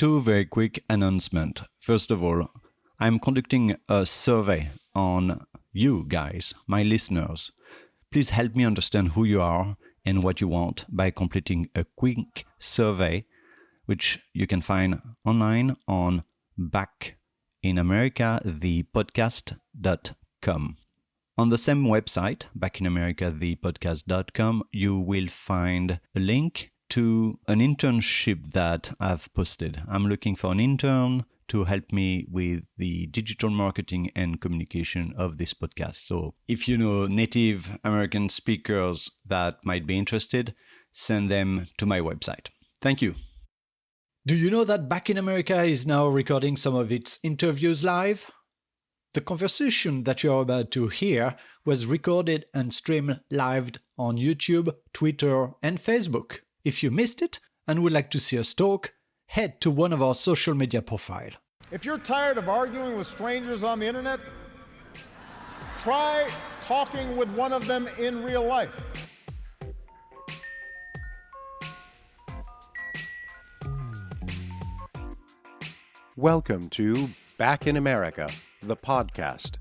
Two very quick announcements. First of all, I'm conducting a survey on you guys, my listeners. Please help me understand who you are and what you want by completing a quick survey, which you can find online on backinamericathepodcast.com. On the same website, backinamericathepodcast.com, you will find a link to an internship that I've posted. I'm looking for an intern to help me with the digital marketing and communication of this podcast. So if you know native American speakers that might be interested, send them to my website. Thank you. Do you know that Back in America is now recording some of its interviews live? The conversation that you're about to hear was recorded and streamed live on YouTube, Twitter, and Facebook. If you missed it and would like to see us talk, head to one of our social media profiles. If you're tired of arguing with strangers on the internet, try talking with one of them in real life. Welcome to Back in America, the podcast.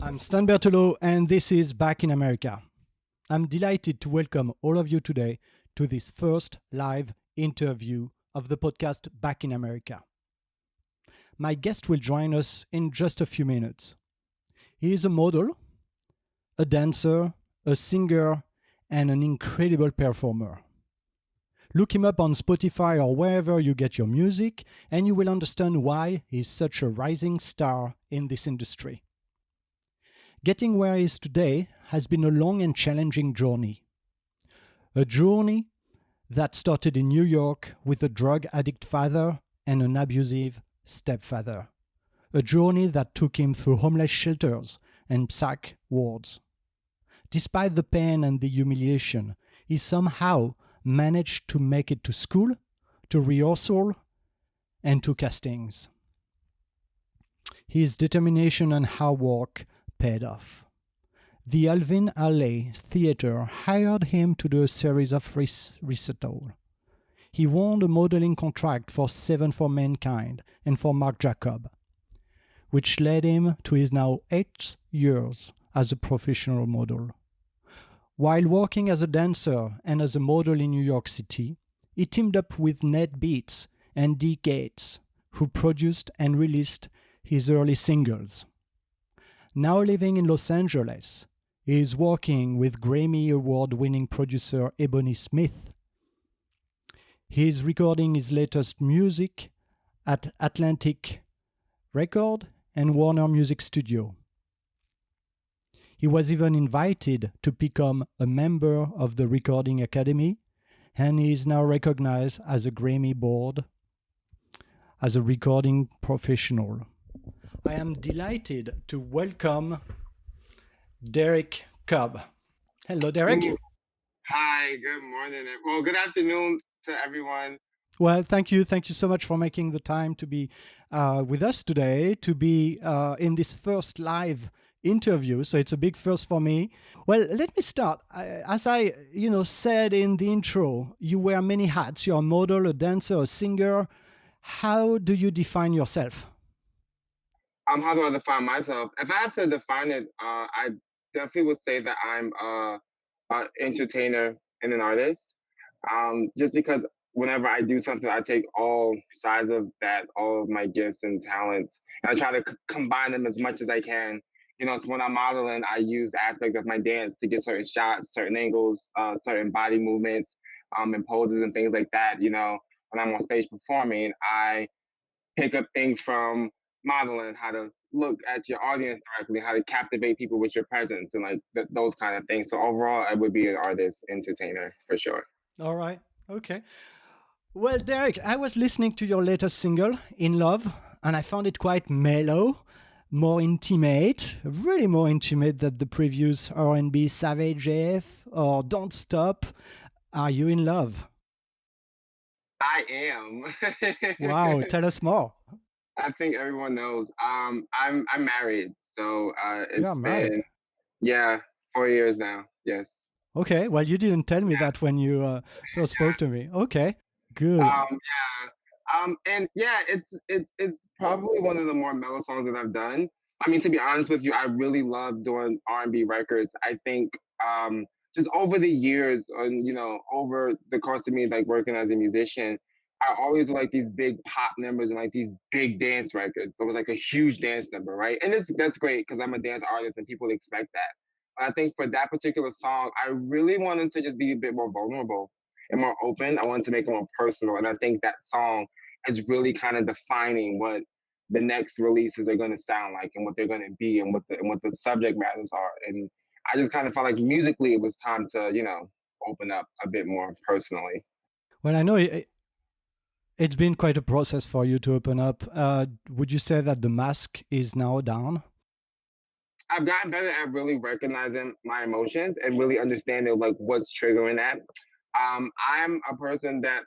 I'm Stan Bertolo, and this is Back in America. I'm delighted to welcome all of you today to this first live interview of the podcast Back in America. My guest will join us in just a few minutes. He is a model, a dancer, a singer, and an incredible performer. Look him up on Spotify or wherever you get your music, and you will understand why he's such a rising star in this industry. Getting where he is today has been a long and challenging journey. A journey that started in New York with a drug addict father and an abusive stepfather. A journey that took him through homeless shelters and psych wards. Despite the pain and the humiliation, he somehow managed to make it to school, to rehearsal, and to castings. His determination and hard work paid off. The Alvin Ailey Theater hired him to do a series of recitals. He won a modeling contract for Seven for Mankind and for Marc Jacob, which led him to his now 8 years as a professional model. While working as a dancer and as a model in New York City, he teamed up with Ned Beats and D. Gates, who produced and released his early singles. Now living in Los Angeles, he is working with Grammy Award-winning producer Ebony Smith. He is recording his latest music at Atlantic Record and Warner Music Studio. He was even invited to become a member of the Recording Academy, and he is now recognized as a Grammy board as a recording professional. I am delighted to welcome Derrick Cobb. Hello, Derrick. Hi, good morning. Well, good afternoon to everyone. Well, thank you. Thank you so much for making the time to be with us today, to be in this first live interview. So it's a big first for me. Well, let me start. As I said in the intro, you wear many hats. You're a model, a dancer, a singer. How do you define yourself? How do I define myself? If I had to define it, I definitely would say that I'm an entertainer and an artist. Just because whenever I do something, I take all sides of that, all of my gifts and talents, and I try to combine them as much as I can. So when I'm modeling, I use the aspect of my dance to get certain shots, certain angles, certain body movements, and poses and things like that. When I'm on stage performing, I pick up things from modeling, how to look at your audience directly, how to captivate people with your presence, and like those kind of things. So overall, I would be an artist, entertainer for sure. All right. Okay. Well, Derrick, I was listening to your latest single, In Love, and I found it quite mellow, more intimate, really more intimate than the previous R&B Savage AF or Don't Stop. Are you in love? I am. Wow, tell us more. I think everyone knows. I'm married, so it's You're married. been 4 years now. Yes. Okay. Well, you didn't tell me that when you first spoke to me. Okay. Good. Yeah. And yeah, it's probably one of the more mellow songs that I've done. I mean, to be honest with you, I really love doing R&B records. I think um, just over the years, and over the course of me like working as a musician, I always like these big pop numbers and like these big dance records. So it was like a huge dance number, right? And that's great because I'm a dance artist and people expect that. But I think for that particular song, I really wanted to just be a bit more vulnerable and more open. I wanted to make it more personal, and I think that song is really kind of defining what the next releases are going to sound like and what they're going to be and what the subject matters are. And I just kind of felt like musically it was time to open up a bit more personally. Well, I know it's been quite a process for you to open up. Would you say that the mask is now down? I've gotten better at really recognizing my emotions and really understanding like what's triggering that. I'm a person that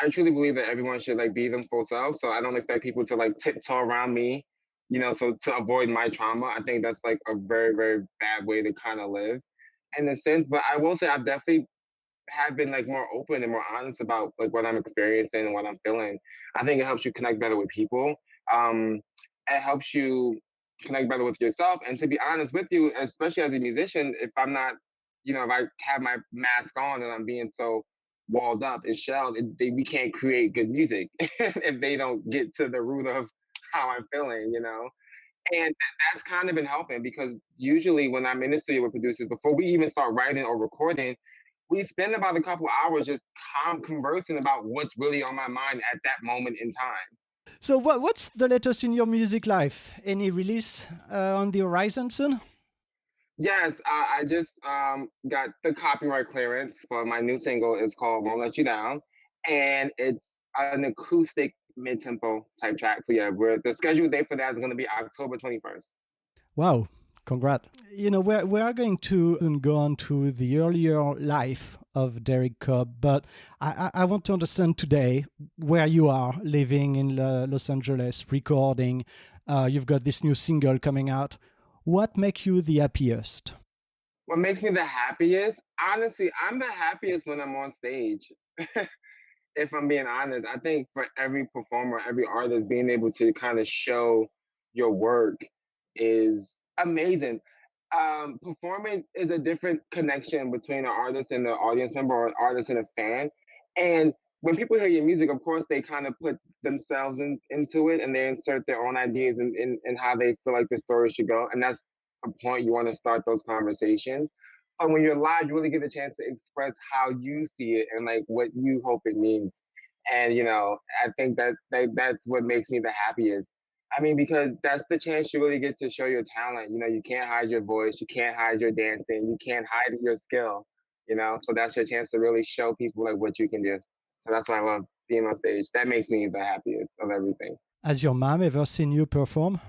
I truly believe that everyone should like be them full self. So I don't expect people to like tiptoe around me, so to avoid my trauma. I think that's like a very, very bad way to kind of live in a sense. But I will say I've definitely have been like more open and more honest about like what I'm experiencing and what I'm feeling. I think it helps you connect better with people. Um, it helps you connect better with yourself. And to be honest with you, especially as a musician, if I'm not, if I have my mask on and I'm being so walled up and shelled, we can't create good music if they don't get to the root of how I'm feeling. And that's kind of been helping because usually when I'm in the studio with producers, before we even start writing or recording, we spend about a couple hours just conversing about what's really on my mind at that moment in time. So, what's the latest in your music life? Any release on the horizon soon? Yes, I just got the copyright clearance for my new single. It's called "Won't Let You Down," and it's an acoustic mid-tempo type track. So yeah, the scheduled date for that is going to be October 21st. Wow, congrats. We are going to soon go on to the earlier life of Derrick Cobb, but I want to understand today where you are living in Los Angeles, recording. You've got this new single coming out. What makes you the happiest? What makes me the happiest? Honestly, I'm the happiest when I'm on stage. If I'm being honest, I think for every performer, every artist, being able to kind of show your work is amazing. Performing is a different connection between an artist and the audience member or an artist and a fan. And when people hear your music, of course, they kind of put themselves into it and they insert their own ideas and how they feel like the story should go. And that's a point you want to start those conversations. But when you're live, you really get a chance to express how you see it and like what you hope it means. And I think that's what makes me the happiest. I mean, because that's the chance you really get to show your talent. You can't hide your voice, you can't hide your dancing, you can't hide your skill. So that's your chance to really show people like what you can do. So that's why I love being on stage. That makes me the happiest of everything. Has your mom ever seen you perform?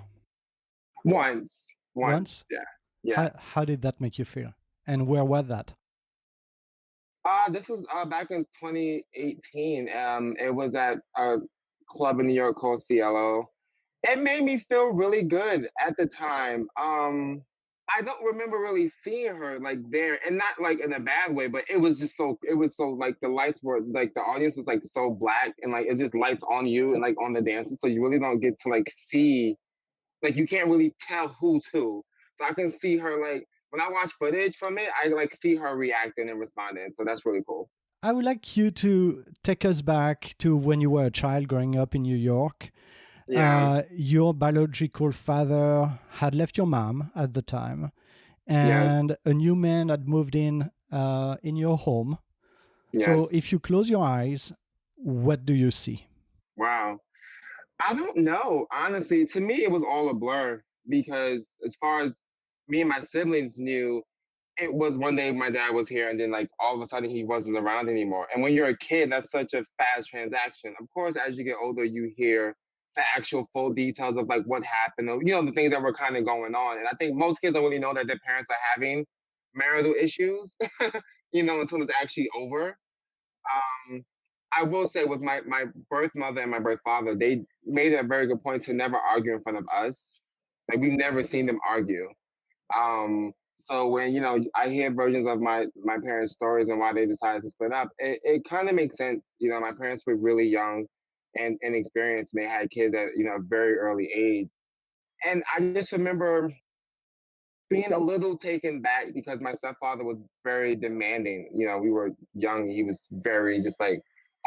Once, once, Once? yeah, yeah. How did that make you feel? And where was that? This was back in 2018. It was at a club in New York called Cielo. It made me feel really good at the time. I don't remember really seeing her like there, and not like in a bad way, but it was so like the lights were like the audience was like so black and like it's just lights on you and like on the dancers, so you really don't get to like see, like you can't really tell who's who. So I can see her like when I watch footage from it, I like see her reacting and responding. So that's really cool. I would like you to take us back to when you were a child growing up in New York. Yeah. Your biological father had left your mom at the time, Yes. and a new man had moved in your home. Yes. So if you close your eyes, what do you see? Wow. I don't know. Honestly, to me, it was all a blur because as far as me and my siblings knew, it was one day my dad was here and then like all of a sudden he wasn't around anymore. And when you're a kid, that's such a fast transaction. Of course, as you get older, you hear the actual full details of like what happened, or, the things that were kind of going on. And I think most kids don't really know that their parents are having marital issues, until it's actually over. Um, I will say with my birth mother and my birth father, they made a very good point to never argue in front of us. Like we've never seen them argue. Um, So when I hear versions of my parents' stories and why they decided to split up, it kind of makes sense. My parents were really young and inexperienced, and they had kids at a very early age. And I just remember being a little taken back because my stepfather was very demanding. We were young; he was very just like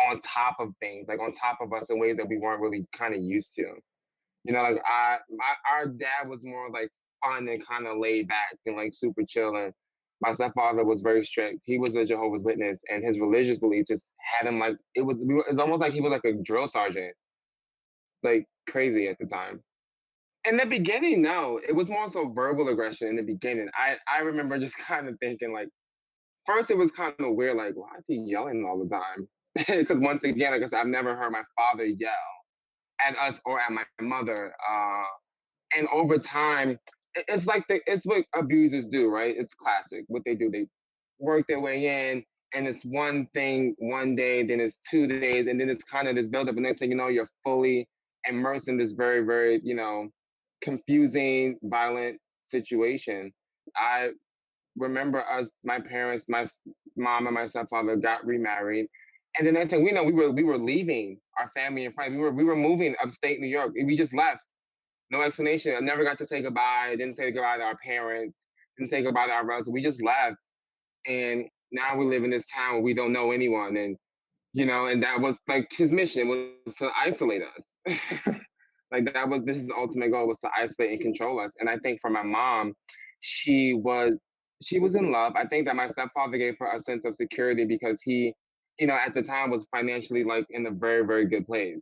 on top of things, like on top of us in ways that we weren't really kind of used to. Like our dad was more like fun and kind of laid back and like super chill. And my stepfather was very strict. He was a Jehovah's Witness, and his religious beliefs just had him like it's almost like he was like a drill sergeant, like crazy at the time. In the beginning, no, it was more so verbal aggression in the beginning. I remember just kind of thinking like, first it was kind of weird, like why is he yelling all the time? Because once again, like I said, I've never heard my father yell at us or at my mother. And over time, it's what abusers do, right? It's classic. What they do, they work their way in, and it's one thing one day, then it's 2 days, and then it's kind of this buildup, and next thing you know, you're fully immersed in this very, very, confusing, violent situation. I remember my parents, my mom and my stepfather got remarried. And the next thing we know, we were leaving our family and friends. We were moving upstate New York. We just left. No explanation. I never got to say goodbye. Didn't say goodbye to our parents. Didn't say goodbye to our relatives. We just left. And now we live in this town where we don't know anyone. And that was like his mission was to isolate us. Like that was this is the ultimate goal was to isolate and control us. And I think for my mom, she was she was in love. I think that my stepfather gave her a sense of security because he, at the time was financially like in a very, very good place.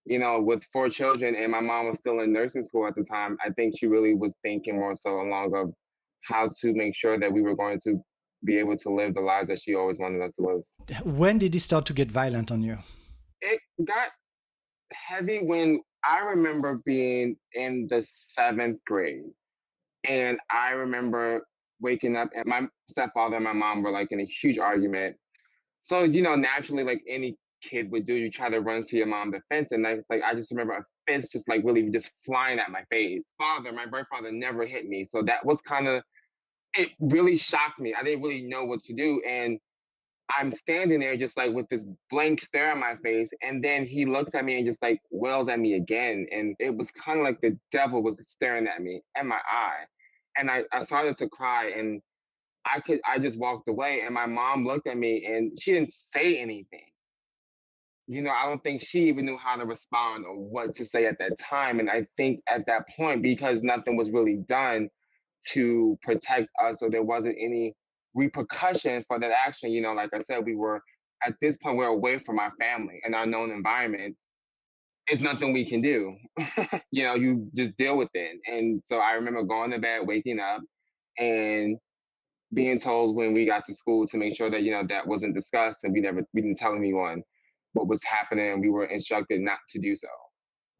With 4 children and my mom was still in nursing school at the time, I think she really was thinking more so along of how to make sure that we were going to be able to live the lives that she always wanted us to live. When did he start to get violent on you? It got heavy when I remember being in the 7th grade. And I remember waking up and my stepfather and my mom were like in a huge argument. So, naturally, like any kid would do, you try to run to your mom's defense. And I just remember a fist just like really just flying at my face. My birth father never hit me. So that was it really shocked me. I didn't really know what to do. And I'm standing there just like with this blank stare on my face. And then he looks at me and just like wails at me again. And it was kind of like the devil was staring at me in my eye. And I started to cry and I just walked away and my mom looked at me and she didn't say anything. I don't think she even knew how to respond or what to say at that time. And I think at that point, because nothing was really done to protect us or there wasn't any repercussion for that action, like I said, we were at this point, we're away from our family and our known environments. It's nothing we can do. You just deal with it. And so I remember going to bed, waking up, and being told when we got to school to make sure that that wasn't discussed and we didn't tell anyone what was happening. We were instructed not to do so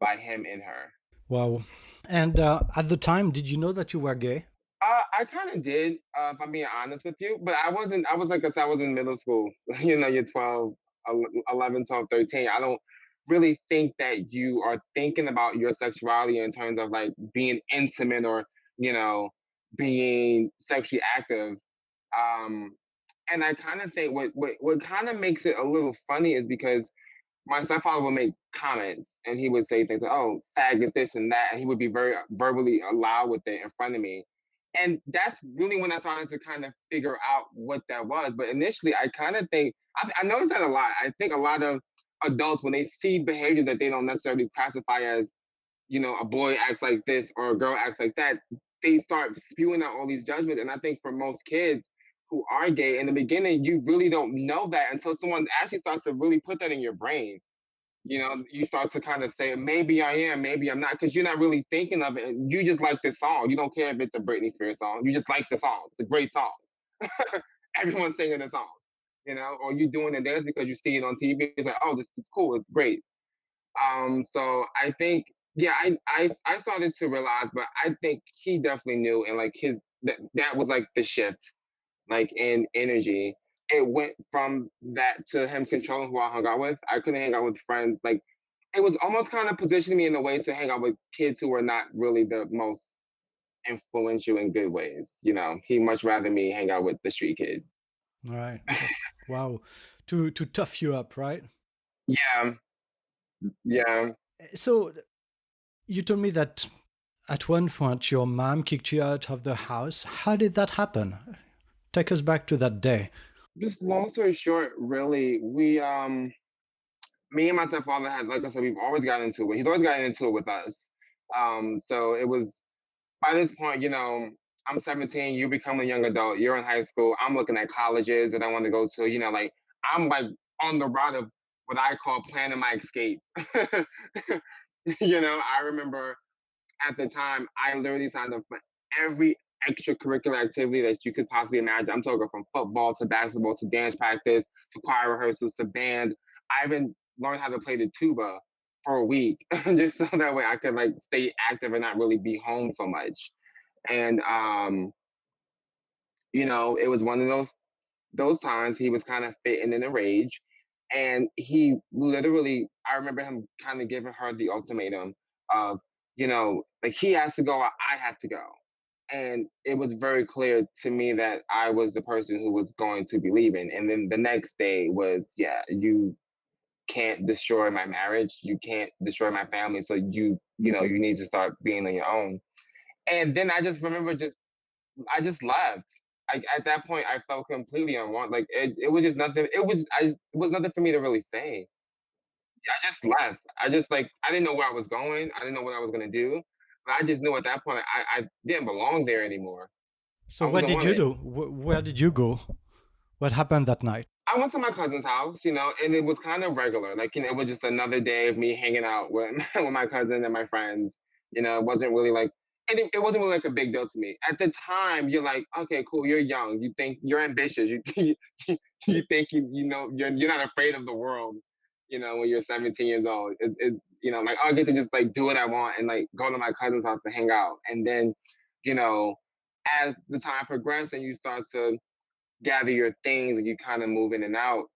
by him and her. Wow. And at the time, did you know that you were gay? I kind of did, if I'm being honest with you, but I wasn't. I was like I said, I was in middle school. You're 12, 11, 12, 13. I don't really think that you are thinking about your sexuality in terms of like being intimate or you know being sexually active. Um, and I kind of think what kind of makes it a little funny is because my stepfather would make comments and he would say things like, "Oh, fag is this and that," and he would be very verbally loud with it in front of me. And that's really when I started to kind of figure out what that was. But initially, I kind of think I noticed that a lot. I think a lot of adults when they see behavior that they don't necessarily classify as a boy acts like this or a girl acts like that, they start spewing out all these judgments. And I think for most kids who are gay, in the beginning, you really don't know that until someone actually starts to really put that in your brain. You start to kind of say, maybe I am, maybe I'm not, because you're not really thinking of it. And you just like this song. You don't care if it's a Britney Spears song. You just like the song. It's a great song. Everyone's singing the song, or you doing the dance because you see it on TV. It's like, oh, this is cool. It's great. So I think, yeah, I started to realize, but I think he definitely knew, and like that was like the shift, like in energy. It went from that to him controlling who I hung out with. I couldn't hang out with friends. Like it was almost kind of positioning me in a way to hang out with kids who were not really the most influential in good ways. He much rather me hang out with the street kids. Right. Wow. To tough you up, right? Yeah, yeah. So you told me that at one point your mom kicked you out of the house. How did that happen? Take us back to that day. Just long story short, really, me and my stepfather had, like I said, we've always gotten into it. He's always gotten into it with us. So it was by this point, I'm 17, you become a young adult, you're in high school, I'm looking at colleges that I want to go to, like I'm like on the route of what I call planning my escape. I remember at the time I literally signed up for every extracurricular activity that you could possibly imagine. I'm talking from football to basketball to dance practice to choir rehearsals to band. I even learned how to play the tuba for a week just so that way I could like stay active and not really be home so much. And it was one of those times he was kind of fitting in a rage. And he literally, I remember him kind of giving her the ultimatum of, like he has to go, I have to go. And it was very clear to me that I was the person who was going to be leaving. And then the next day was, yeah, you can't destroy my marriage. You can't destroy my family. So you need to start being on your own. And then I just remember I just left. At that point, I felt completely unwanted. Like it was just nothing. It was nothing for me to really say. I just left. I just like I didn't know where I was going. I didn't know what I was gonna do. But I just knew at that point I didn't belong there anymore. So I what wasn't did you wanted. do? Where did you go? What happened that night? I went to my cousin's house, and it was kind of regular. Like, it was just another day of me hanging out with with my cousin and my friends. It wasn't really like, and it wasn't really like a big deal to me. At the time, you're like, okay, cool, you're young. You think you're ambitious. You think you're not afraid of the world. When you're 17 years old, like I get to just like do what I want and like go to my cousin's house to hang out. And then, you know, as the time progressed and you start to gather your things and you kind of move in and out,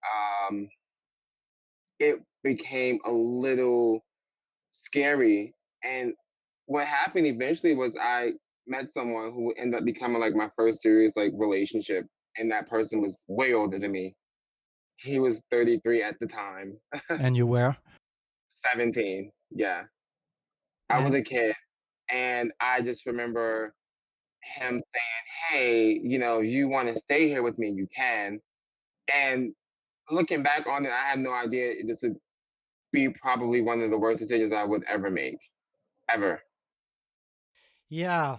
it became a little scary. And what happened eventually was I met someone who ended up becoming like my first serious like relationship, and that person was way older than me. He was 33 at the time. And you were? 17. Yeah, I was And a kid, and I just remember him saying, "Hey, you want to stay here with me? You can." And looking back on it, I had no idea this would be probably one of the worst decisions I would ever make, ever. yeah,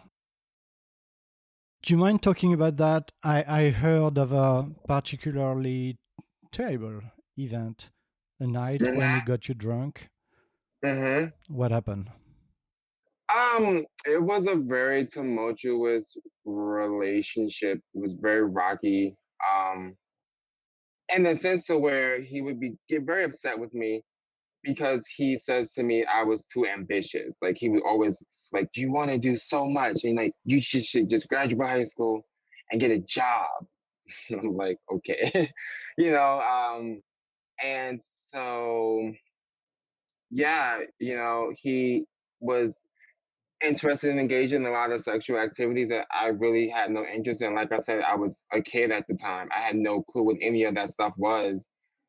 do you mind talking about that? I heard of a particularly terrible event, a night when he Hmm. got you drunk. Hmm. What happened? It was a very tumultuous relationship. It was very rocky. In the sense of where he would get very upset with me because he says to me I was too ambitious. Like he was always like, "Do you want to do so much?" And like, "You should just graduate high school and get a job." And I'm like, okay, you know. And so yeah, he was interested in engaging in a lot of sexual activities that I really had no interest in. Like I said, I was a kid at the time. I had no clue what any of that stuff was.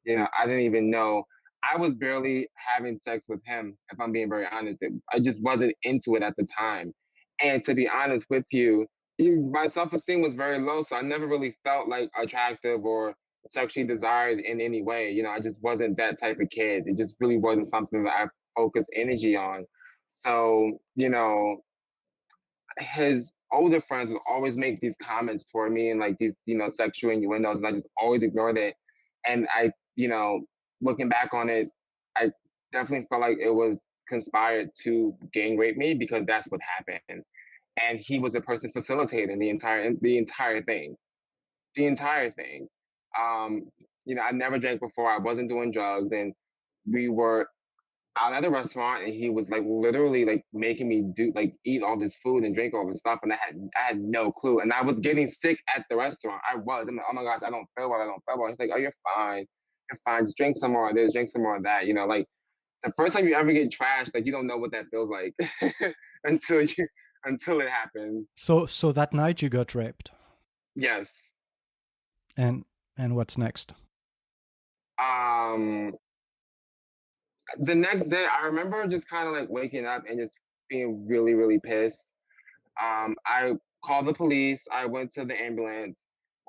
I didn't even know. I was barely having sex with him, if I'm being very honest. I just wasn't into it at the time. And to be honest with you, my self esteem was very low. So I never really felt like attractive or sexually desired in any way. I just wasn't that type of kid. It just really wasn't something that I focused energy on. So, his older friends would always make these comments toward me and like these, sexual innuendos, and I just always ignored it. And looking back on it, I definitely felt like it was conspired to gang rape me because that's what happened. And he was the person facilitating the entire thing. The entire thing. Um, I never drank before, I wasn't doing drugs, and we were out at the restaurant and he was like literally like making me do like eat all this food and drink all this stuff, and I had no clue, and I was getting sick at the restaurant. I'm like, oh my gosh, I don't feel well, I don't feel well. He's like, oh, you're fine, just drink some more of this, drink some more of that. Like the first time you ever get trashed, like you don't know what that feels like until until it happens. So that night you got raped. Yes. And what's next? The next day, I remember just kind of like waking up and just being really, really pissed. I called the police. I went to the ambulance.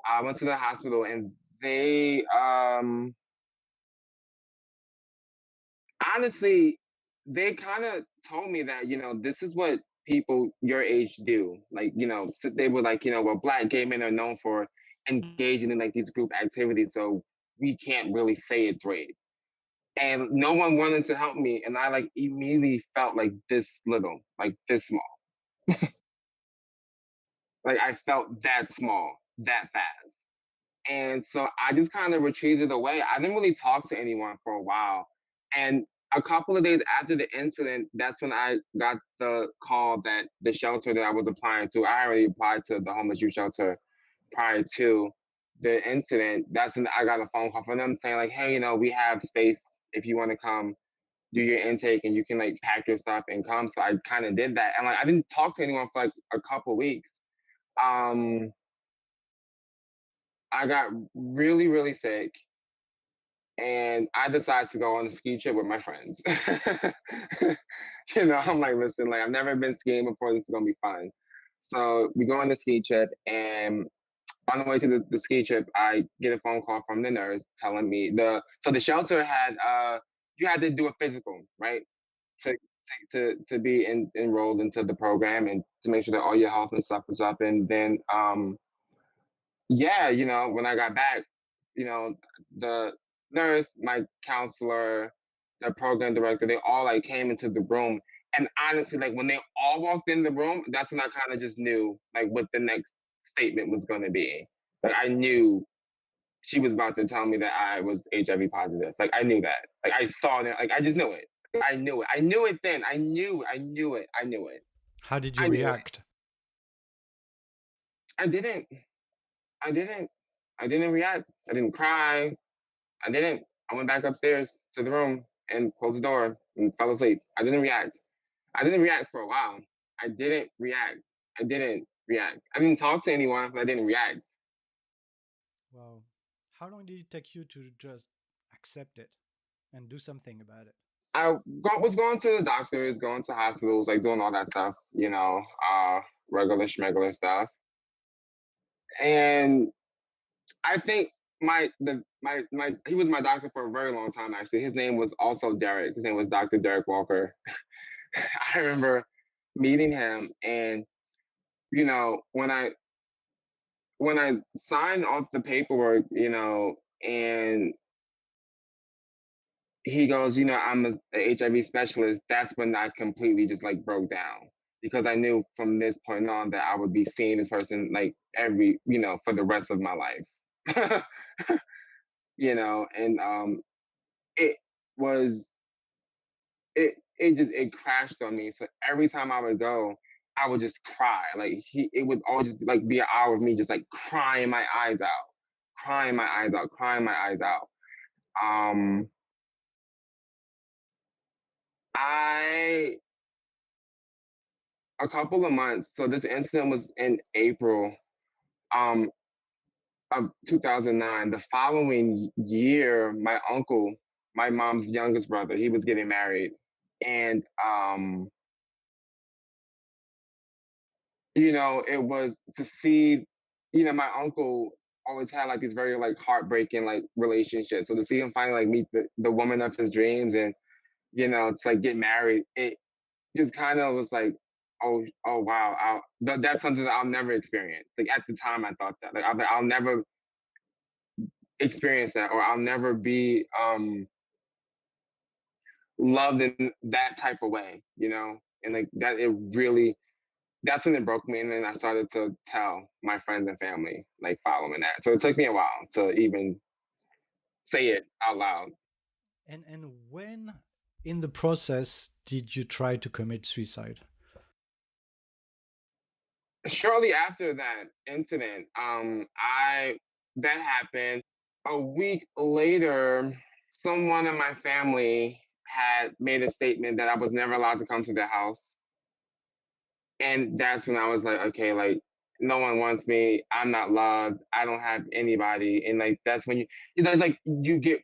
I went to the hospital, and they honestly, they kind of told me that, this is what people your age do. Like, so they were like, well, Black gay men are known for engaging in like these group activities, so we can't really say it's rape. And no one wanted to help me, and I like immediately felt like this little, like this small. Like I felt that small, that fast. And so I just kind of retreated away. I didn't really talk to anyone for a while. And a couple of days after the incident, that's when I got the call that the shelter that I was applying to, I already applied to the homeless youth shelter prior to the incident. That's when I got a phone call from them saying, like, hey, we have space if you want to come do your intake and you can like pack your stuff and come. So I kind of did that. And like I didn't talk to anyone for like a couple weeks. Um I got really, really sick and I decided to go on a ski trip with my friends. I'm like, listen, like I've never been skiing before. This is gonna be fun. So we go on the ski trip, and on the way to the ski trip, I get a phone call from the nurse telling me the shelter had you had to do a physical, right? To be enrolled into the program and to make sure that all your health and stuff was up. And then yeah, when I got back, the nurse, my counselor, the program director, they all like came into the room. And honestly, like when they all walked in the room, that's when I kind of just knew like what the next statement was going to be. Like I knew she was about to tell me that I was HIV positive. Like I knew that. Like I saw it. Like I just knew it. I knew it. I knew it then. I knew it. I knew it. How did you react? I didn't. I didn't. I didn't react. I didn't cry. I didn't. I went back upstairs to the room and closed the door and fell asleep. I didn't react. I didn't react for a while. I didn't react. I didn't react. I didn't talk to anyone, but I didn't react. Wow. How long did it take you to just accept it and do something about it? I was going to the doctors, going to hospitals, like doing all that stuff, regular schmegular stuff. And I think he was my doctor for a very long time actually. His name was also Derrick. His name was Dr. Derrick Walker. I remember meeting him and when I signed off the paperwork, and he goes, I'm a HIV specialist, that's when I completely just like broke down because I knew from this point on that I would be seeing this person like for the rest of my life. And it was it crashed on me. So every time I would go, I would just cry. Like it would always just like be an hour of me just like crying my eyes out, crying my eyes out, crying my eyes out. I a couple of months. So this incident was in April um of 2009. The following year, my uncle, my mom's youngest brother, he was getting married, and it was to see, my uncle always had like these very like heartbreaking like relationships. So to see him finally like meet the woman of his dreams and it's like get married, it just kind of was like, oh wow, that's something that I'll never experience. Like at the time, I thought that like I'll never experience that, or I'll never be loved in that type of way, and like that it really that's when it broke me, and then I started to tell my friends and family like following that. So it took me a while to even say it out loud. And when in the process did you try to commit suicide? Shortly after that incident, that happened. A week later, someone in my family had made a statement that I was never allowed to come to their house. And that's when I was like, okay, like no one wants me. I'm not loved. I don't have anybody. And like that's when it's like you get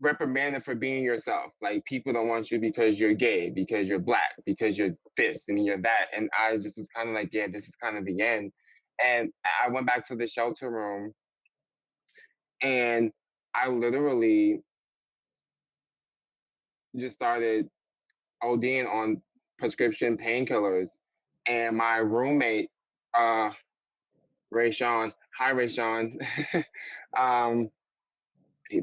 reprimanded for being yourself. Like people don't want you because you're gay, because you're black, because you're this and you're that. And I just was kind of like, yeah, this is kind of the end. And I went back to the shelter room and I literally just started ODing on prescription painkillers. And my roommate, Ray Sean, hi Ray Sean, um,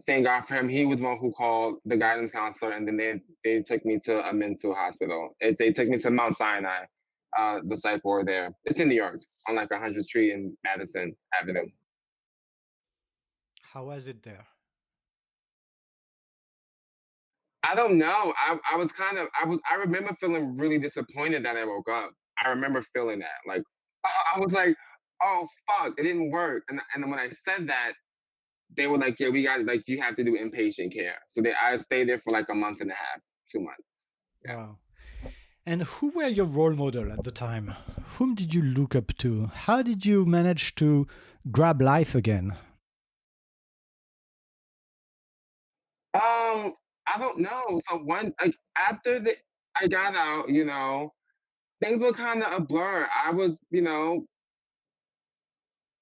thank God for him. He was one who called the guidance counselor, and then they took me to a mental hospital. They took me to Mount Sinai, the psych ward there. It's in New York, on like 100th Street and Madison Avenue. How was it there? I don't know. I was kind of I remember feeling really disappointed that I woke up. I remember feeling that like I was like, oh fuck, it didn't work. And when I said that, they were like, yeah, we got like you have to do inpatient care. So I stayed there for like a month and a half, 2 months. Yeah. Wow. And who were your role model at the time? Whom did you look up to? How did you manage to grab life again? I don't know. So one like after I got out, things were kind of a blur. I was,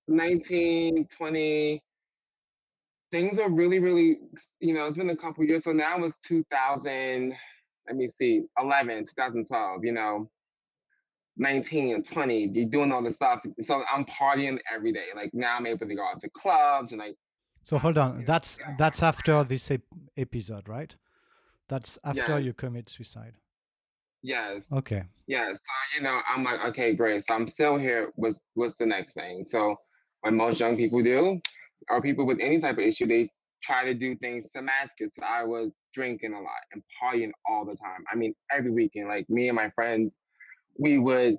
19, 20. Things are really, really, it's been a couple years. So now it's 2000, let me see, 11, 2012, 19 and 20, you're doing all this stuff. So I'm partying every day. Like now I'm able to go out to clubs and like, So hold on, that's you know, after this episode, right? That's after yes, you commit suicide. yes. Okay. Yeah, so I'm like, okay, great. So I'm still here. What's the next thing? So what most young people do, or people with any type of issue, they try to do things to mask it. So I was drinking a lot and partying all the time. I mean, every weekend, like me and my friends, we would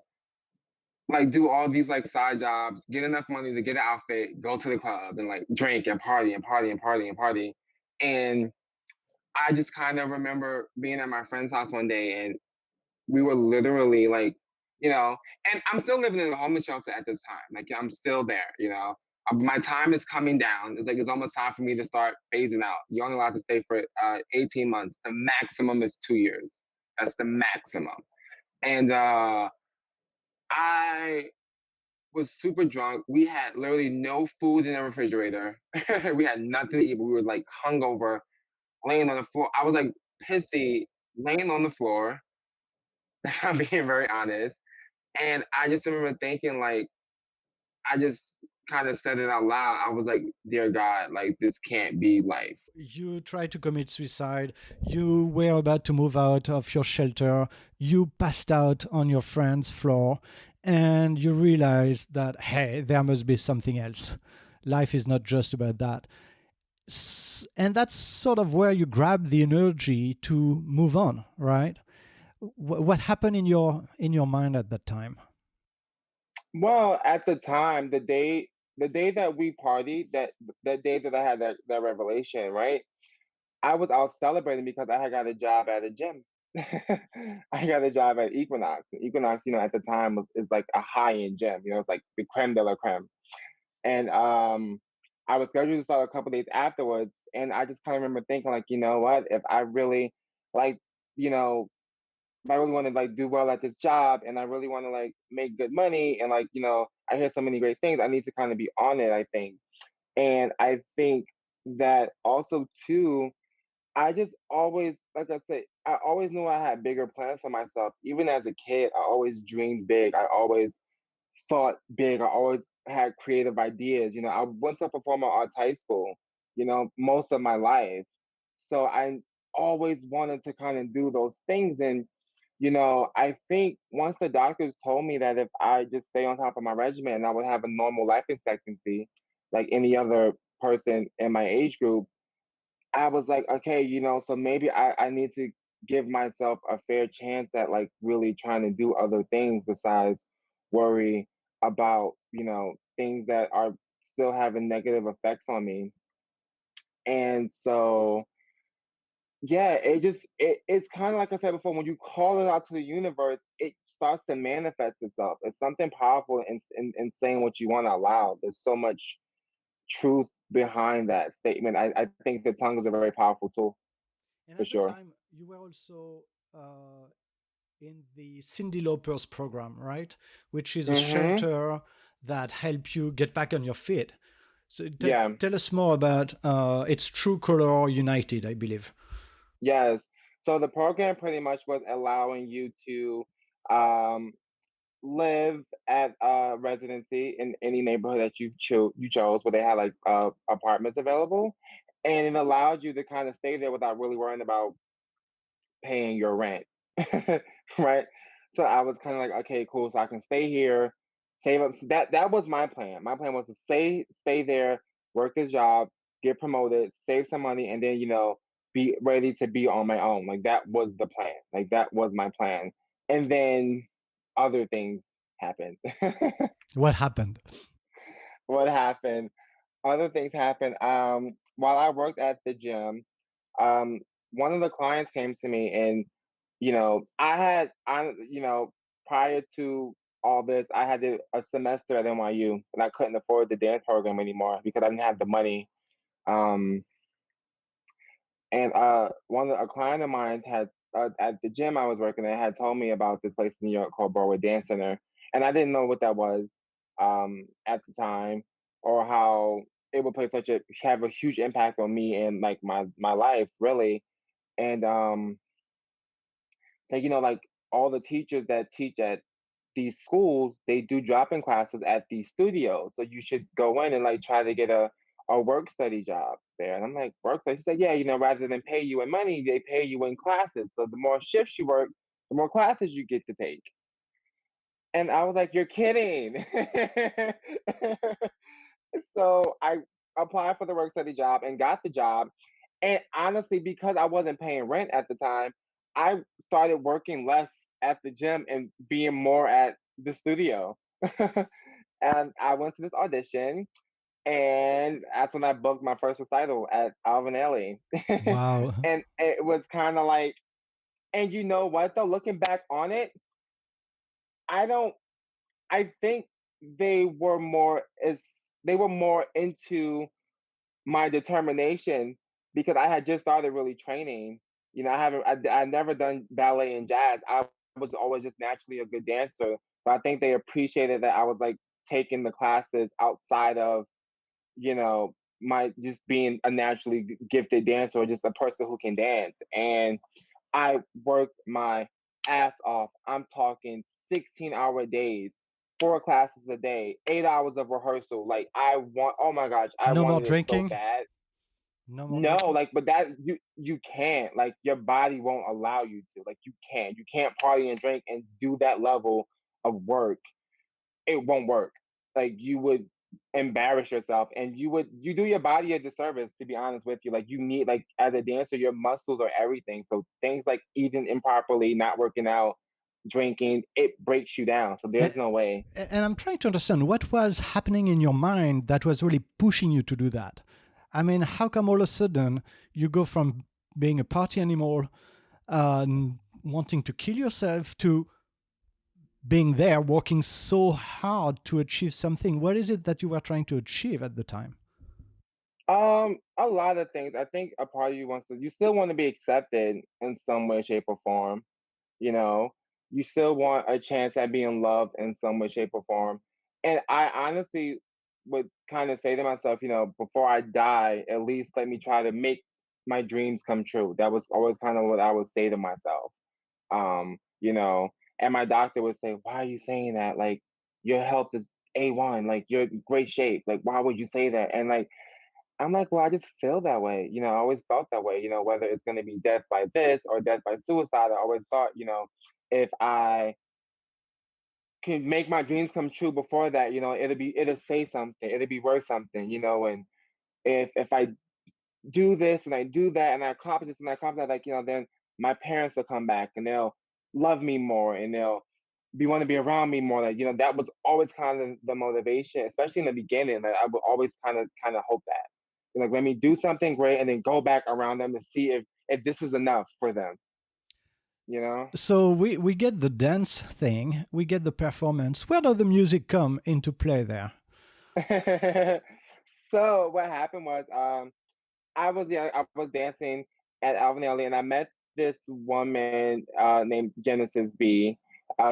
like do all these like side jobs, get enough money to get an outfit, go to the club and like drink and party and party and party and party. And I just kind of remember being at my friend's house one day and we were literally like, you know, and I'm still living in a homeless shelter at this time. Like I'm still there. My time is coming down. It's like it's almost time for me to start phasing out. You're only allowed to stay for 18 months. The maximum is 2 years. That's the maximum. And I was super drunk. We had literally no food in the refrigerator. We had nothing to eat. We were like hungover, laying on the floor. I was like pissy, laying on the floor. I'm being very honest. And I just remember thinking, like, I just kind of said it out loud. I was like, dear God, like, this can't be life. You tried to commit suicide. You were about to move out of your shelter. You passed out on your friend's floor and you realized that, hey, there must be something else. Life is not just about that. And that's sort of where you grab the energy to move on, right? What happened in your mind at that time? Well, at the time, the day that we partied, that day that I had that revelation, right? I was out celebrating because I had got a job at a gym. I got a job at Equinox. Equinox, at the time is like a high end gym. It's like the creme de la creme. And I was scheduled to start a couple days afterwards, and I just kind of remember thinking, like, you know what? If I really like, you know, if I really want to like do well at this job, and I really want to like make good money, and like, I hear so many great things, I need to kind of be on it. I think, and I think that also too. I just always, like I said, I always knew I had bigger plans for myself. Even as a kid, I always dreamed big. I always thought big. I always had creative ideas. I went to performing arts high school, most of my life. So I always wanted to kind of do those things. And, I think once the doctors told me that if I just stay on top of my regimen, I would have a normal life expectancy like any other person in my age group. I was like, okay, so maybe I need to give myself a fair chance at like really trying to do other things besides worry about, things that are still having negative effects on me. And so yeah, it's kind of like I said before. When you call it out to the universe, it starts to manifest itself. It's something powerful in saying what you want out loud. There's so much truth behind that statement. I think the tongue is a very powerful tool And for at the sure. time, you were also in the Cindy Lauper's program, right? Which is a Mm-hmm. shelter that help you get back on your feet. So Yeah. tell us more about it's True Color United, I believe. Yes. So the program pretty much was allowing you to um, live at a residency in any neighborhood that you chose, where they had like apartments available, and it allowed you to kind of stay there without really worrying about paying your rent, right? So I was kind of like, okay, cool. So I can stay here, save up. So that was my plan. My plan was to stay there, work this job, get promoted, save some money, and then be ready to be on my own. Like that was the plan. Like that was my plan. And then other things happened. What happened? What happened? Other things happened. While I worked at the gym, um, one of the clients came to me and prior to all this, I had a semester at NYU and I couldn't afford the dance program anymore because I didn't have the money. Um, and a client of mine had at the gym I was working at had told me about this place in New York called Broadway Dance Center, and I didn't know what that was at the time, or how it would play such a have a huge impact on me and like my life really. And like like all the teachers that teach at these schools, they do drop-in classes at these studios. So you should go in and like try to get a work study job there. And I'm like, work study? She said, yeah, rather than pay you in money, they pay you in classes. So the more shifts you work, the more classes you get to take. And I was like, you're kidding. So I applied for the work study job and got the job. And honestly, because I wasn't paying rent at the time, I started working less at the gym and being more at the studio. And I went to this audition, and that's when I booked my first recital at Alvin Ailey. Wow. And it was kind of like, and you know what though, looking back on it, I don't. I think they were more is they were more into my determination because I had just started really training. I never done ballet and jazz. I was always just naturally a good dancer, but I think they appreciated that I was like taking the classes outside of my just being a naturally gifted dancer or just a person who can dance. And I worked my ass off. I'm talking 16-hour days, 4 classes a day, 8 hours of rehearsal. Like oh my gosh, I No more wanted it so drinking? bad. No more No, drinking? like, but that you can't. Like, your body won't allow you to. Like, you can't party and drink and do that level of work. It won't work. Like, you would embarrass yourself, and you do your body a disservice. To be honest with you, like, you need, like, as a dancer, your muscles are everything. So things like eating improperly, not working out, drinking, it breaks you down. So there's And, no way. and I'm trying to understand what was happening in your mind that was really pushing you to do that. I mean, how come all of a sudden you go from being a party animal, wanting to kill yourself, to being there, working so hard to achieve something? What is it that you were trying to achieve at the time? A lot of things. I think a part of you you still want to be accepted in some way, shape, or form. You know, you still want a chance at being loved in some way, shape, or form. And I honestly would kind of say to myself, before I die, at least let me try to make my dreams come true. That was always kind of what I would say to myself. Um, you know, and my doctor would say, why are you saying that? Like, your health is A1, like, you're in great shape. Like, why would you say that? And like, I'm like, well, I just feel that way. I always felt that way, whether it's going to be death by this or death by suicide. I always thought, if I can make my dreams come true before that, it'll say something, it'll be worth something, and if I do this and I do that and I accomplish this and I accomplish that, like, then my parents will come back and they'll love me more and they'll want to be around me more. Like, that was always kind of the motivation, especially in the beginning. That I would always kind of hope that. Like, let me do something great and then go back around them to see if if this is enough for them, you know? So we get the dance thing, we get the performance. Where does the music come into play there? So what happened was, I was dancing at Alvin Ailey, and I met this woman named Genesis B.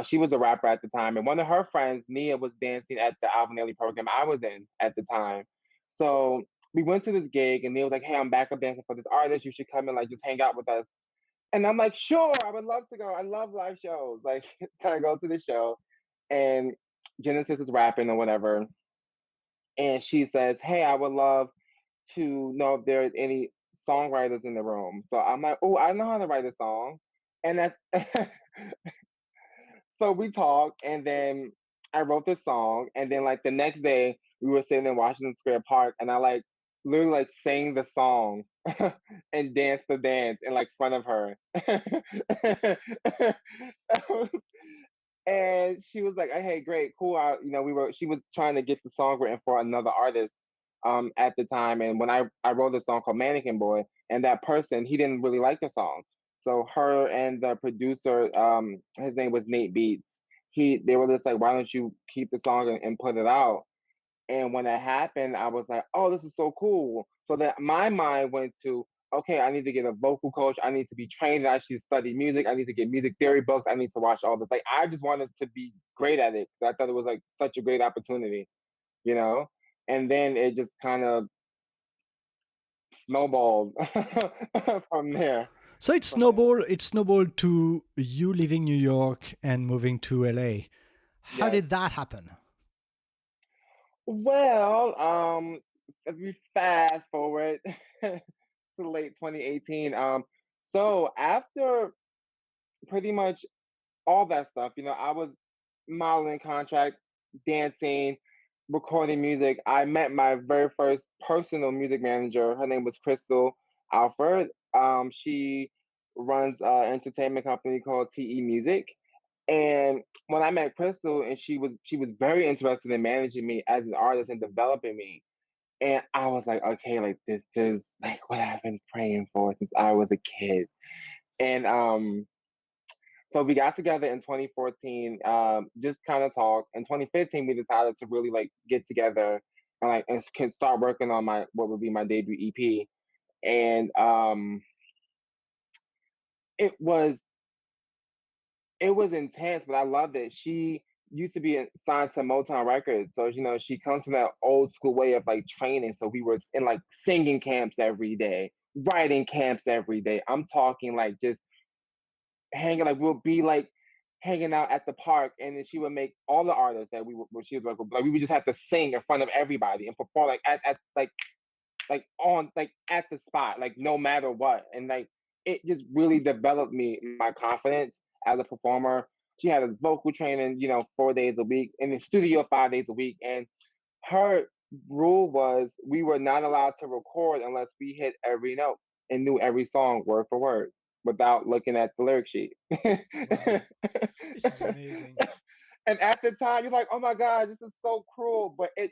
She was a rapper at the time, and one of her friends, Nia, was dancing at the Alvin Ailey program I was in at the time. So we went to this gig, and Nia was like, "Hey, I'm backup dancing for this artist. You should come and like just hang out with us." And I'm like, "Sure, I would love to go. I love live shows." Like, so I go to the show, and Genesis is rapping or whatever, and she says, "Hey, I would love to know if there's any songwriters in the room." So I'm like, "Oh, I know how to write a song." And that's so we talked, and then I wrote this song, and then like the next day we were sitting in Washington Square Park, and I like literally like sang the song and danced the dance in like front of her. And she was like, "Hey, great, cool." She was trying to get the song written for another artist at the time. And when I wrote a song called Mannequin Boy, and that person, he didn't really like the song. So her and the producer, his name was Nate Beats, they were just like, "Why don't you keep the song and put it out?" And when that happened, I was like, "Oh, this is so cool." So that my mind went to, okay, I need to get a vocal coach. I need to be trained. I should study music. I need to get music theory books. I need to watch all this. Like, I just wanted to be great at it. I thought it was like such a great opportunity, you know? And then it just kind of snowballed from there. So it snowballed to you leaving New York and moving to LA. How Yes. did that happen? Well, if we fast forward to late 2018, so after pretty much all that stuff, I was modeling contract, dancing, recording music. I met my very first personal music manager. Her name was Crystal Alford. She runs an entertainment company called TE Music. And when I met Crystal, and she was very interested in managing me as an artist and developing me. And I was like, okay, like this is like what I've been praying for since I was a kid. And so we got together in 2014, just kind of talk. In 2015, we decided to really like get together and like and can start working on my what would be my debut EP. And it was it was intense, but I loved it. She used to be signed to Motown Records, so she comes from that old school way of like training. So we were in like singing camps every day, writing camps every day. I'm talking like just hanging, like we'll be like hanging out at the park, and then she would make all the artists that she was working with, like we would just have to sing in front of everybody and perform like at like on like at the spot, like no matter what. And like it just really developed my confidence as a performer. She had a vocal training, 4 days a week, in the studio 5 days a week. And her rule was we were not allowed to record unless we hit every note and knew every song word for word without looking at the lyric sheet. Wow, this is amazing. And at the time, you're like, "Oh my God, this is so cruel." But it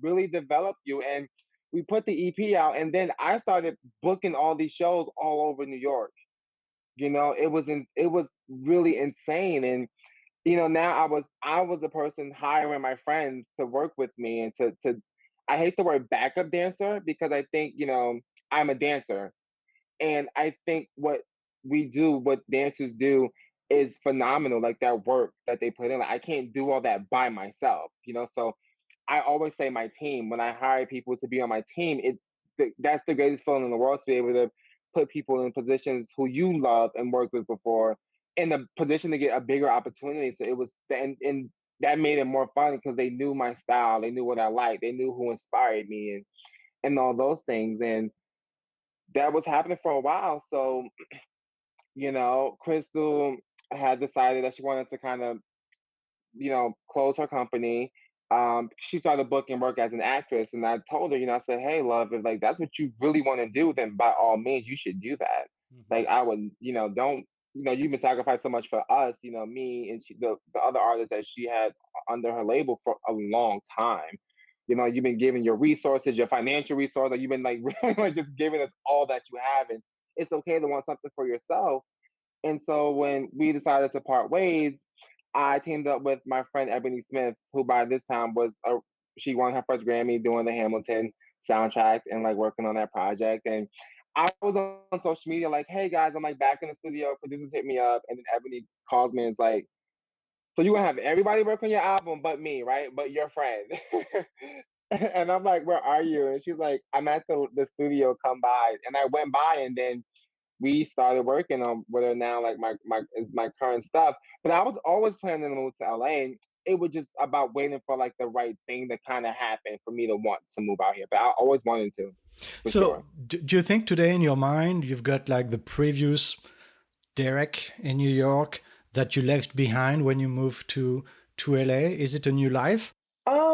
really developed you. And we put the EP out, and then I started booking all these shows all over New York. It was really insane. And now I was the person hiring my friends to work with me and to I hate the word backup dancer, because I think, I'm a dancer. And I think what dancers do is phenomenal. Like that work that they put in. Like, I can't do all that by myself, So I always say my team. When I hire people to be on my team, that's the greatest feeling in the world, to be able to put people in positions who you love and worked with before in the position to get a bigger opportunity. So it was, and that made it more fun because they knew my style, they knew what I liked, they knew who inspired me, and all those things. And that was happening for a while. So, Crystal had decided that she wanted to kind of, close her company. She started booking work as an actress, and I told her, I said, "Hey, love, if like that's what you really want to do, then by all means, you should do that. Mhm. Like, I would, don't, you've been sacrificed so much for us, me and the other artists that she had under her label for a long time. You've been giving your resources, your financial resources. You've been like really like just giving us all that you have, and it's okay to want something for yourself. And so when we decided to part ways, I teamed up with my friend Ebony Smith, who by this time she won her first Grammy doing the Hamilton soundtrack and like working on that project. And I was on social media like, "Hey guys, I'm like back in the studio. Producers hit me up," and then Ebony calls me and is like, "So you gonna have everybody work on your album but me, right? But your friend." And I'm like, "Where are you?" And she's like, "I'm at the studio. Come by." And I went by, and then we started working on what are now like my current stuff. But I was always planning to move to LA. It was just about waiting for like the right thing to kind of happen for me to want to move out here. But I always wanted to, for So, sure. do you think today in your mind you've got like the previous Derrick in New York that you left behind when you moved to LA? Is it a new life?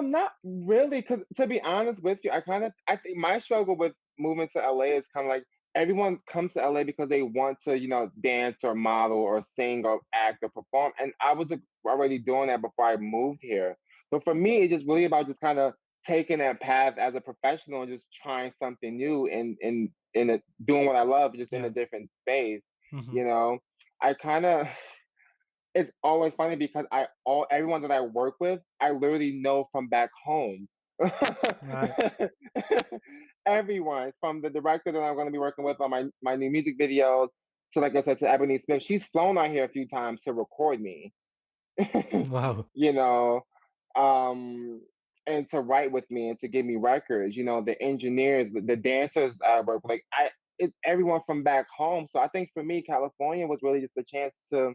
Not really, because to be honest with you, I think my struggle with moving to LA is kind of like everyone comes to LA because they want to, dance or model or sing or act or perform. And I was already doing that before I moved here. So for me, it's just really about just kind of taking that path as a professional and just trying something new and doing what I love, just in a Yeah. different space. Hmm. You know, I kind of it's always funny because all everyone that I work with, I literally know from back home. Right. Everyone from the director that I'm going to be working with on my new music videos to, like I said, to Ebony Smith. She's flown out here a few times to record me. Wow. you know, um, and to write with me and to give me records. The engineers, the dancers I work with, it's everyone from back home. So I think for me, California was really just a chance to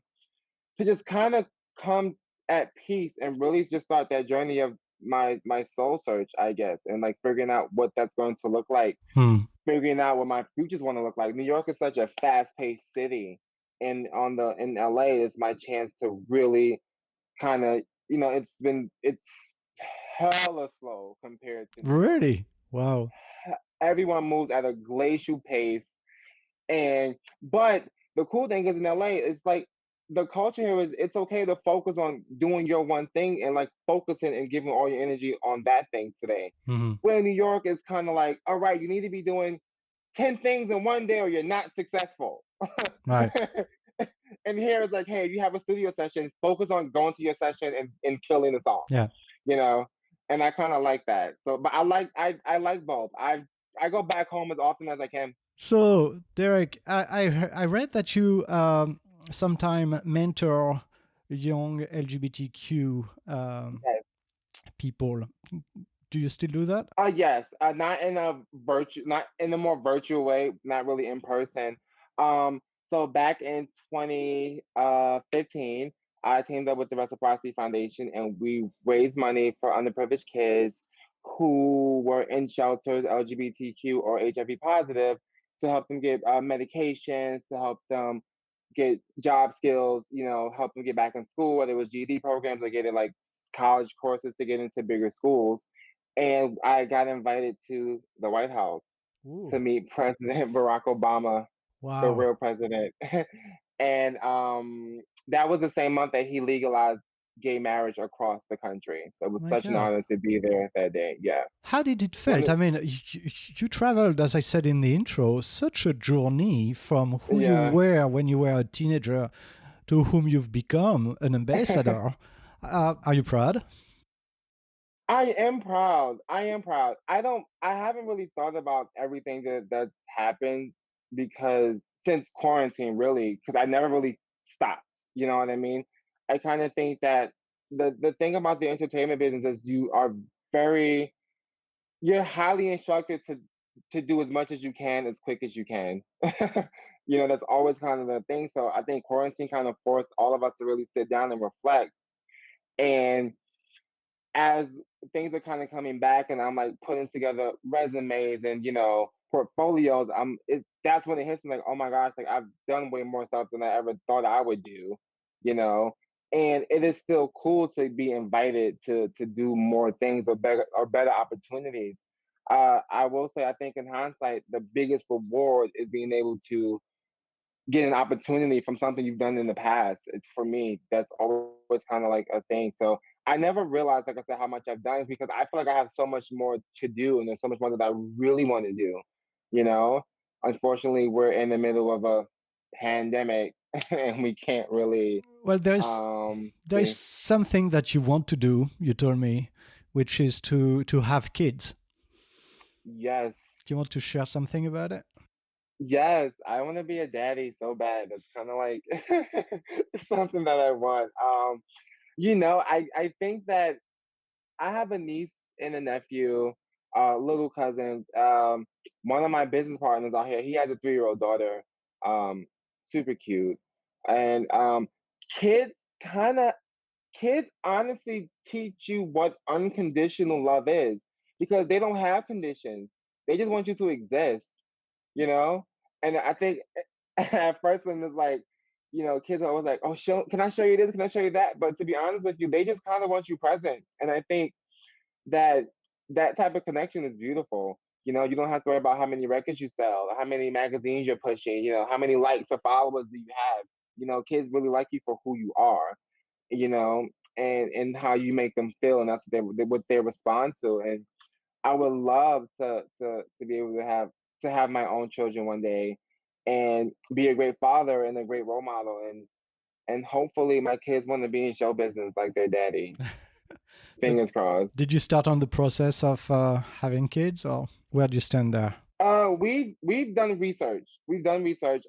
just kind of come at peace and really just start that journey of my soul search, I guess, and like figuring out what that's going to look like, Hmm. figuring out what my futures want to look like. New York is such a fast-paced city, and in LA is my chance to really kind of, it's hella slow compared to New York. Really? Wow. Everyone moves at a glacial pace, but the cool thing is in LA, it's like the culture here is it's okay to focus on doing your one thing and like focusing and giving all your energy on that thing today. Hmm. Where in New York is kind of like, all right, you need to be doing 10 things in one day or you're not successful. Right. And here it's like, hey, you have a studio session, focus on going to your session and killing the song, Yeah. you know? And I kind of like that. So, but I like both. I go back home as often as I can. So, Derrick, I read that you sometime mentor young LGBTQ people. Do you still do that? Yes, not in a more virtual way, not really in person. Um, so back in 2015, I teamed up with the Reciprocity Foundation, and we raised money for underprivileged kids who were in shelters, LGBTQ or HIV positive, to help them get medications, to help them get job skills, help them get back in school, whether it was GED programs or getting like college courses to get into bigger schools. And I got invited to the White House to Ooh. meet President Barack Obama, the Wow. real president. And that was the same month that he legalized gay marriage across the country. So it was My such an God. honor to be there that day. Yeah. How did it One felt? of- I mean, you traveled, as I said in the intro, such a journey from who you yeah. were when you were a teenager to whom you've become an ambassador. Are you proud? I am proud. I am proud. I haven't really thought about everything that's happened because since quarantine, really, because I never really stopped. You know what I mean? I kind of think that the thing about the entertainment business is very you're highly instructed to do as much as you can as quick as you can. That's always kind of the thing. So I think quarantine kind of forced all of us to really sit down and reflect. And as things are kind of coming back and I'm like putting together resumes and portfolios, that's when it hits me like, oh my gosh, like I've done way more stuff than I ever thought I would do, you know. And it is still cool to be invited to do more things or better opportunities. I will say I think in hindsight the biggest reward is being able to get an opportunity from something you've done in the past. It's for me, that's always kind of like a thing. So I never realized, like I said, how much I've done because I feel like I have so much more to do and there's so much more that I really want to do, you know? unfortunately, we're in the middle of a pandemic and we can't really Well, there's see. something that you want to do. You told me, which is to have kids. Yes. Do you want to share something about it? Yes, I want to be a daddy so bad. That's kind of like something that I want. I think that I have a niece and a nephew, little cousins. One of my business partners out here, he has a 3-year-old daughter, um, super cute. And kids kind of kids honestly teach you what unconditional love is because they don't have conditions. They just want you to exist, you know? And I think at first when it's like, kids are always like, oh, can I show you this? Can I show you that? But to be honest with you, they just kind of want you present. And I think that that type of connection is beautiful. You don't have to worry about how many records you sell, how many magazines you're pushing, how many likes or followers do you have. Kids really like you for who you are, you know, and how you make them feel, and that's what they respond to. And I would love to be able to have my own children one day, and be a great father and a great role model, and hopefully my kids want to be in show business like their daddy. So, Fingers crossed. did you start on the process of having kids, or where do you stand there? We've done research. We've done research.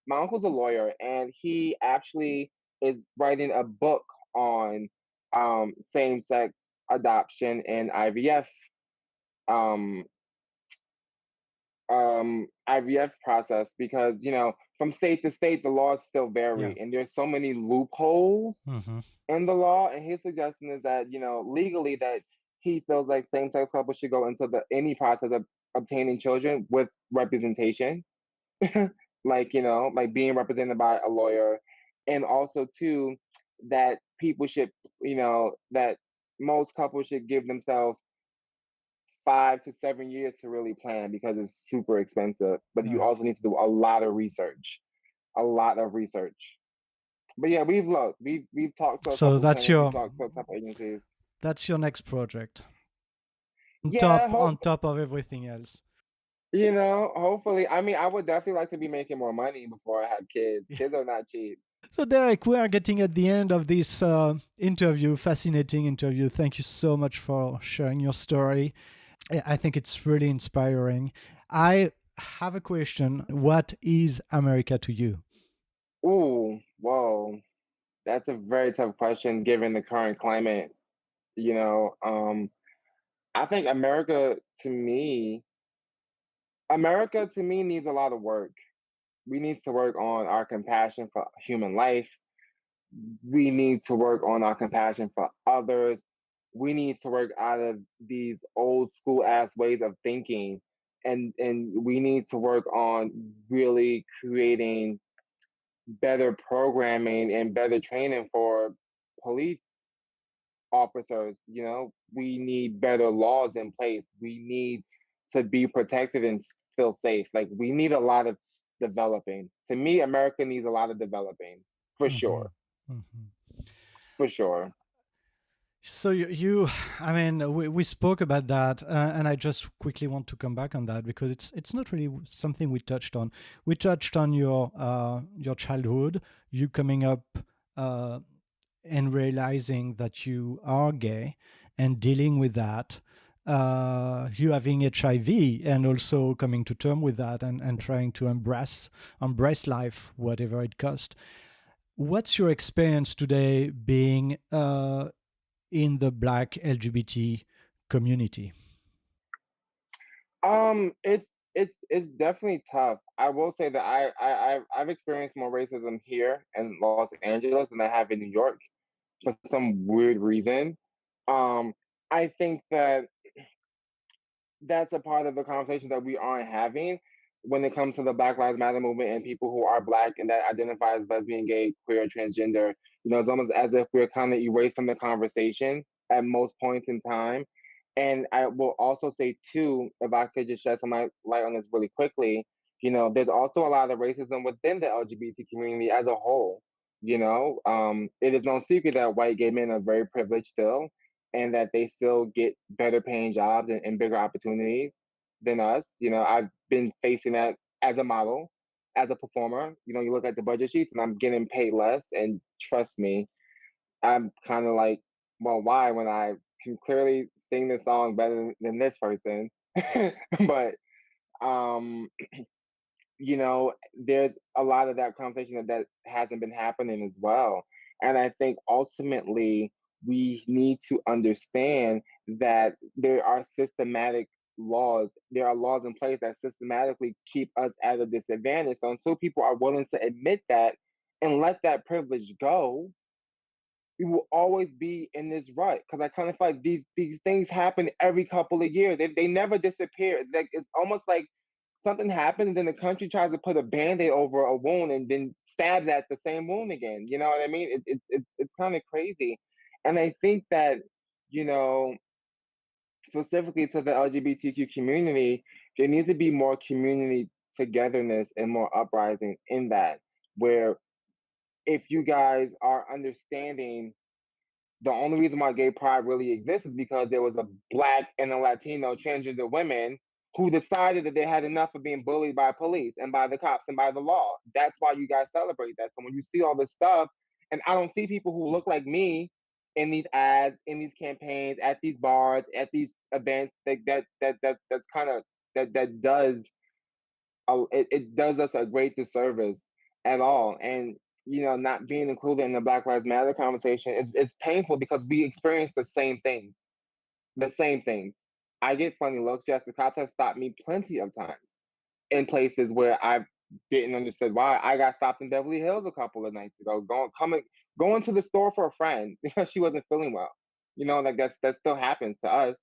My uncle's a lawyer, and he actually is writing a book on same sex adoption and um IVF process, because from state to state the laws still Yeah. vary, and there's so many loopholes Hmm. in the law. And his suggestion is that legally, that he feels like same-sex couples should go into any process of obtaining children with representation, like being represented by a lawyer. And also too, that people should, that most couples should give themselves 5 to 7 years to really plan, because it's super expensive. But you Yeah. also need to do a lot of research, a lot of research. But yeah, we've looked, we've talked to a So couple that's clinics, we've your talked to a couple agencies. next project on Yeah, top of everything else. hopefully. I mean, I would definitely like to be making more money before I have kids. Kids are not cheap. So, Derrick, we are getting at the end of this interview, fascinating interview. Thank you so much for sharing your story. I think it's really inspiring. I have a question. What is America to you? Ooh, whoa. That's a very tough question given the current climate. You know, um, I think America to me needs a lot of work. We need to work on our compassion for human life. We need to work on our compassion for others. We need to work out of these old school ass ways of thinking. And we need to work on really creating better programming and better training for police officers. We need better laws in place. We need to be protected and feel safe. Like, we need a lot of developing. To me, America needs a lot of developing, for Hmm. sure. Hmm. For sure. So I mean, we spoke about that, and I just quickly want to come back on that because it's not really something we touched on. We touched on your childhood, you coming up uh, and realizing that you are gay and dealing with that, you having HIV and also coming to term with that and trying to embrace life, whatever it cost. What's your experience today being in the Black LGBT community? It's definitely tough. I will say that I've experienced more racism here in Los Angeles than I have in New York for some weird reason. Um, I think that that's a part of the conversation that we aren't having when it comes to the Black Lives Matter movement and people who are Black and that identify as lesbian, gay, queer, transgender. It's almost as if we're kind of erased from the conversation at most points in time. And I will also say, too, if I could just shed some light on this really quickly, there's also a lot of racism within the LGBT community as a whole. It is no secret that white gay men are very privileged still, and that they still get better paying jobs and bigger opportunities than us. I've been facing that as a model, as a performer. You look at the budget sheets and I'm getting paid less. And trust me, I'm kind of like, well, why when I can clearly sing this song better than this person? But um, there's a lot of that conversation that hasn't been happening as well. And I think ultimately we need to understand that there are systematic laws. There are laws in place that systematically keep us at a disadvantage. So until people are willing to admit that and let that privilege go, we will always be in this rut. Because I kind of feel like these things happen every couple of years. They never disappear. Like it's almost like something happens, and then the country tries to put a band-aid over a wound and then stabs at the same wound again. You know what I mean? It's kind of crazy. And I think that, you know, specifically to the LGBTQ community, there needs to be more community togetherness and more uprising in that, where if you guys are understanding the only reason why gay pride really exists is because there was a Black and a Latino transgender women who decided that they had enough of being bullied by police and by the cops and by the law. That's why you guys celebrate that. So when you see all this stuff, and I don't see people who look like me in these ads, in these campaigns, at these bars, at these events, that's kind of that does it does us a great disservice at all. And not being included in the Black Lives Matter conversation is painful because we experience the same things. The same things. I get funny looks. Yes, the cops have stopped me plenty of times in places where I didn't understand why. I got stopped in Beverly Hills a couple of nights ago, going to the store for a friend because she wasn't feeling well. Like that still happens to us.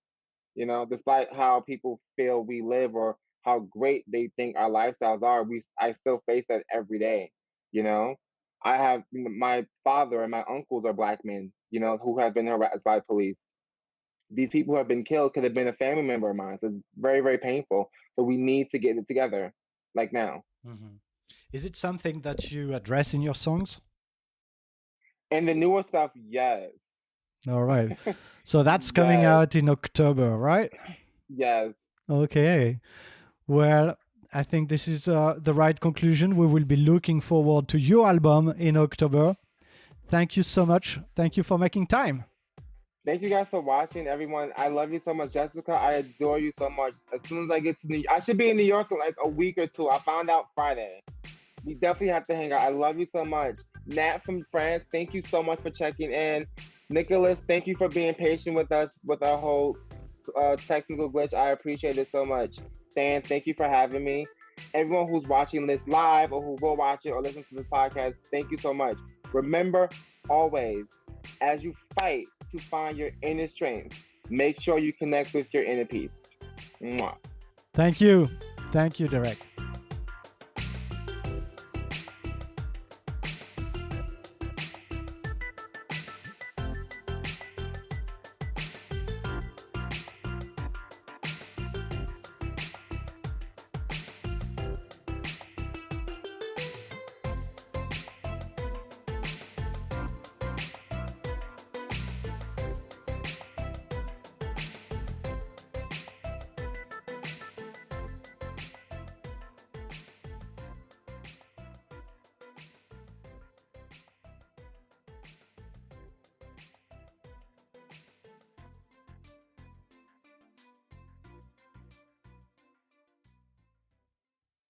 Despite how people feel we live or how great they think our lifestyles are, I still face that every day. You know, I have my father and my uncles are Black men. Who have been harassed by police. These people who have been killed could have been a family member of mine. So it's very, very painful. So we need to get it together, like now. Mm-hmm. Is it something that you address in your songs? And the newer stuff, yes. All right. So that's coming out in October, right? Yes. Okay. Well, I think this is the right conclusion. We will be looking forward to your album in October. Thank you so much. Thank you for making time. Thank you guys for watching, everyone. I love you so much, Jessica. I adore you so much. As soon as I get to I should be in New York in like a week or two. I found out Friday. We definitely have to hang out. I love you so much. Nat from France, thank you so much for checking in. Nicholas, thank you for being patient with us with our whole technical glitch. I appreciate it so much. Stan, thank you for having me. Everyone who's watching this live or who will watch it or listen to this podcast, thank you so much. Remember, always, as you fight to find your inner strength, make sure you connect with your inner peace. Mwah. Thank you. Thank you, Derrick.